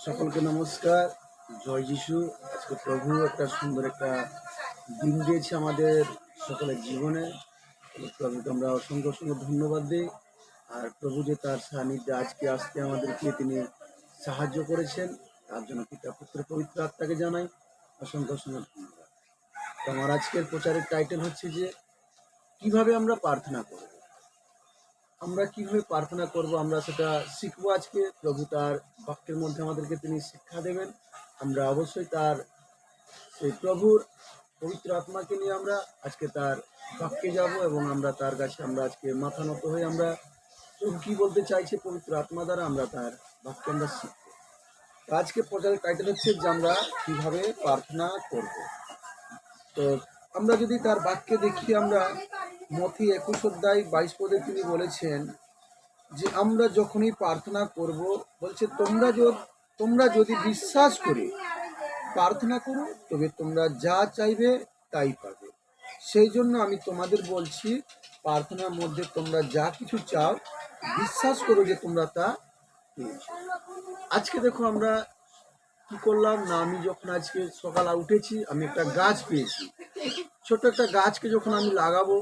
সকলকে নমস্কার। জয় যিশু। আজকে প্রভু একটা সুন্দর একটা দিন দিয়েছে আমাদের সকলের জীবনে। প্রভুকে আমরা অসংখ্য অসংখ্য ধন্যবাদ দিই। আর প্রভু যে তার সান্নিধ্যে আজকে আসতে আমাদেরকে তিনি সাহায্য করেছেন, তার জন্য পিতা পুত্র পবিত্র আত্মাকে জানাই অসংখ্য অসংখ্য ধন্যবাদ। তো আমার আজকের প্রচারের টাইটেল হচ্ছে যে কিভাবে আমরা প্রার্থনা করব। আমরা কিভাবে প্রার্থনা করব আমরা সেটা শিখবো আজকে। প্রভু তার বাক্যের মধ্যে আমাদেরকে তিনি শিক্ষা দেবেন। আমরা অবশ্যই তার সেই প্রভুর পবিত্র আত্মাকে নিয়ে আমরা আজকে তার বাক্যে যাব এবং আমরা তার কাছে আমরা আজকে মাথা নত হয়ে আমরা প্রভু কি বলতে চাইছে পবিত্র আত্মা দ্বারা আমরা তার বাক্য আমরা শিখবো। আজকে প্রচারের টাইটেল হচ্ছে যে আমরা কিভাবে প্রার্থনা করব। তো আমরা যদি তার বাক্যে দেখি, আমরা মথি 21:22 তিনি বলেছেন যে আমরা যখনই প্রার্থনা করব, বলছে তোমরা যদি বিশ্বাস করে প্রার্থনা করো তবে তোমরা যা চাইবে তাই পাবে। সেই জন্য আমি তোমাদের বলছি, প্রার্থনার মধ্যে তোমরা যা কিছু চাও বিশ্বাস করো যে তোমরা তা পেয়েছো। আজকে দেখো আমরা কি করলাম না, আমি যখন আজকে সকালে উঠেছি আমি একটা গাছ পেয়েছি। ছোট একটা গাছকে যখন আমি লাগাবো,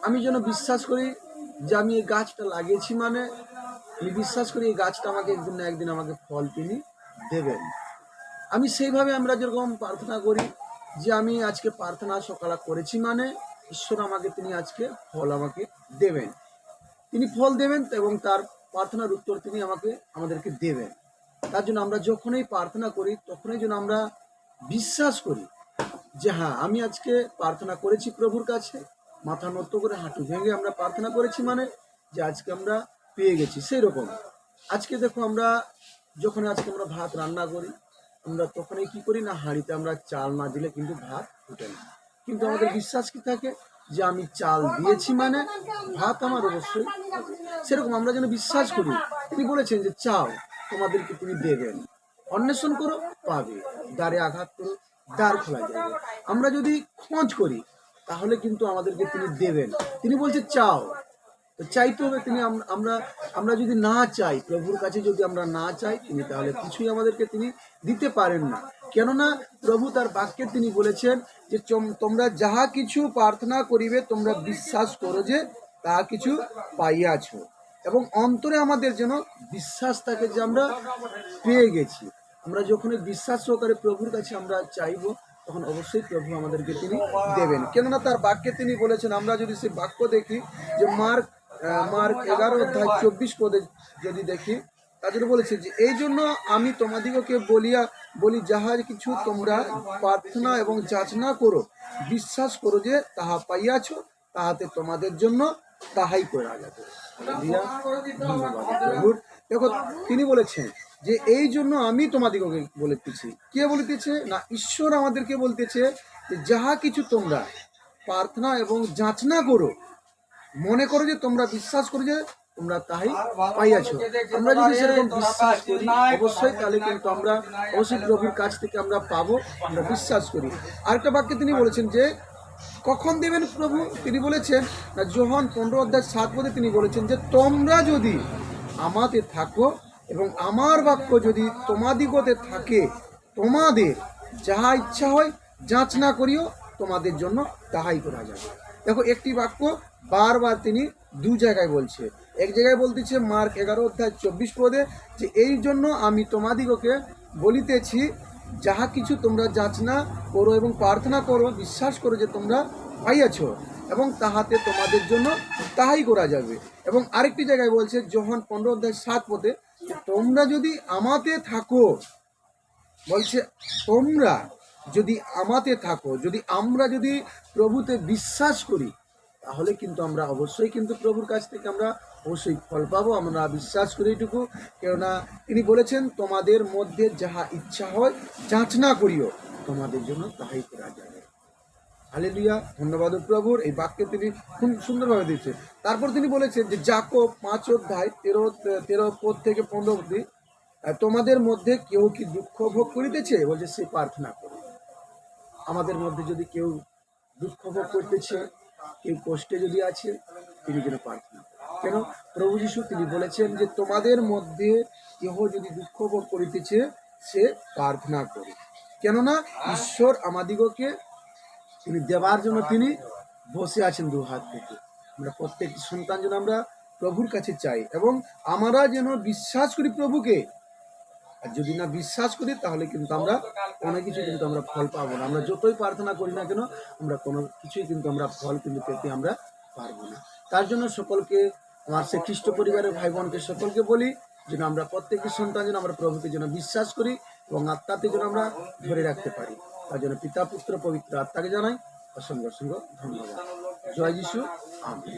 আমি যেন বিশ্বাস করি যে আমি এই গাছটা লাগিয়েছি, মানে আমি বিশ্বাস করি এই গাছটা আমাকে একদিন না একদিন আমাকে ফল তিনি দেবেন। আমি সেইভাবে আমরা যেরকম প্রার্থনা করি যে আমি আজকে প্রার্থনা সকালে করেছি, মানে ঈশ্বর আমাকে তিনি আজকে ফল আমাকে দেবেন, তিনি ফল দেবেন এবং তার প্রার্থনার উত্তর তিনি আমাদেরকে দেবেন। তার জন্য আমরা যখনই প্রার্থনা করি তখনই যেন আমরা বিশ্বাস করি যে হ্যাঁ, আমি আজকে প্রার্থনা করেছি প্রভুর কাছে, মাথা নত করে হাঁটু ভেঙে আমরা প্রার্থনা করেছি, মানে যে আজকে আমরা পেয়ে গেছি। সেই রকম আজকে দেখো আমরা যখন আজকে আমরা ভাত রান্না করি, আমরা তখনই কি করি না, হাঁড়িতে আমরা চাল না দিলে কিন্তু ভাত ফুটে না। কিন্তু আমাদের বিশ্বাস কি থাকে যে আমি চাল দিয়েছি, মানে ভাত আমার অবশ্যই হবে। সেরকম আমরা যেন বিশ্বাস করি, তিনি বলেছেন যে চাও তোমাদেরকে তিনি দেবেন, অন্বেষণ করো পাবে, দ্বারে আঘাত করো দ্বার খোলা যাবে। আমরা যদি খোঁজ করি তাহলে কিন্তু আমাদেরকে তিনি দেবেন। তিনি বলছে চাও, তো চাইতে হবে। তিনি আমরা আমরা যদি না চাই, প্রভুর কাছে যদি আমরা না চাই, তিনি তাহলে কিছুই আমাদেরকে তিনি দিতে পারেন না। কেননা প্রভু তার বাক্যে তিনি বলেছেন যে তোমরা যাহা কিছু প্রার্থনা করিবে তোমরা বিশ্বাস করো যে তাহা কিছু পাইয়াছ, এবং অন্তরে আমাদের যেন বিশ্বাস থাকে যে আমরা পেয়ে গেছি। আমরা যখন বিশ্বাস সহকারে প্রভুর কাছে আমরা চাইবো, তখন অবশ্যই প্রভু আমাদেরকে তিনি দেবেন। কেননা তার বাক্যে তিনি বলেছেন, আমরা যদি সেই বাক্য দেখি যে মার্ক 11:24 যদি দেখি, তাদের বলেছে যে এই জন্য আমি তোমাদিগকে বলি যাহা কিছু তোমরা প্রার্থনা এবং যাচনা করো, বিশ্বাস করো যে তাহা পাইয়াছ, তাহাতে তোমাদের জন্য তাহাই করা যাবে। ধন্যবাদ প্রভুর। দেখো তিনি বলেছেন যে এই জন্য আমি তোমাদিগকে বলিতেছি। কে বলিতেছে না, ঈশ্বর আমাদেরকে বলতেছে যে যাহা কিছু তোমরা প্রার্থনা এবং যাচনা করো, মনে করো যে তোমরা বিশ্বাস করো যে তোমরা তাই পাইয়াছ। আমরা যদি সেরকম বিশ্বাস করি অবশ্যই তাহলে কিন্তু আমরা অবশ্যই প্রভুর কাছ থেকে আমরা পাবো, আমরা বিশ্বাস করি। আরেকটা বাক্যে তিনি বলেছেন যে কখন দেবেন প্রভু, তিনি বলেছেন না যোহান 15:7 তিনি বলেছেন যে তোমরা যদি আমাতে থাকো এবং আমার বাক্য যদি তোমাদিগতে থাকে, তোমাদের যাহা ইচ্ছা হয় যাচনা করিও, তোমাদের জন্য তাহাই করা যাবে। দেখো একটি বাক্য বারবার তিনি দু জায়গায় বলছে। এক জায়গায় বলতেছে মার্ক 11:24 যে এই জন্য আমি তোমাদিগকে বলিতেছি যাহা কিছু তোমরা যাচনা করো এবং প্রার্থনা করো, বিশ্বাস করো যে তোমরা পাইয়াছ এবং তাহাতে তোমাদের জন্য তাহাই করা যাবে। এবং আরেকটি জায়গায় বলছে যোহান 15:7 যে তোমরা যদি আমাতে থাকো, বলছে তোমরা যদি আমাতে থাকো, যদি আমরা যদি প্রভুতে বিশ্বাস করি, তাহলে কিন্তু আমরা অবশ্যই কিন্তু প্রভুর কাছ থেকে আমরা অবশ্যই ফল পাবো। আমরা বিশ্বাস করি এটুকু, কেননা তিনি বলেছেন তোমাদের মধ্যে যাহা ইচ্ছা হয় যাচনা করিও, তোমাদের জন্য তাহাই করা যাবে। হালেলুয়া, ধন্যবাদ প্রভুর। এই বাক্যে তিনি খুব সুন্দরভাবে দিচ্ছে। তারপর তিনি বলেছেন যে যাকব 5:13-15 তোমাদের মধ্যে কেউ কি দুঃখ ভোগ করিতেছে, বলছে সে প্রার্থনা করে। আমাদের মধ্যে যদি কেউ দুঃখ ভোগ করতেছে, কেউ কষ্টে যদি আছে, তিনি যেন প্রার্থনা করেন। কেন প্রভু যিশু তিনি বলেছেন যে তোমাদের মধ্যে কেহ যদি দুঃখ ভোগ করিতেছে সে প্রার্থনা করে, কেননা ঈশ্বর আমাদিগকে তিনি দেবার জন্য তিনি বসে আছেন দু হাত থেকে। আমরা প্রত্যেকটি সন্তান যেন আমরা প্রভুর কাছে চাই এবং আমরা যেন বিশ্বাস করি প্রভুকে। আর যদি না বিশ্বাস করি তাহলে কিন্তু আমরা কোনো কিছু কিন্তু আমরা ফল পাবো না। আমরা যতই প্রার্থনা করি না কেন আমরা কোনো কিছুই কিন্তু আমরা ফল কিন্তু পেতে আমরা পারবো না। তার জন্য সকলকে, আমার সে খ্রিস্ট পরিবারের ভাই বোনকে সকলকে বলি যেন আমরা প্রত্যেকটি সন্তান যেন আমরা প্রভুকে যেন বিশ্বাস করি এবং আত্মাতে যেন আমরা ধরে রাখতে পারি। তার জন্য পিতা পুত্র পবিত্র আত্মাকে জানাই অসংখ্য অসংখ্য ধন্যবাদ। জয় যিশু, আমেন।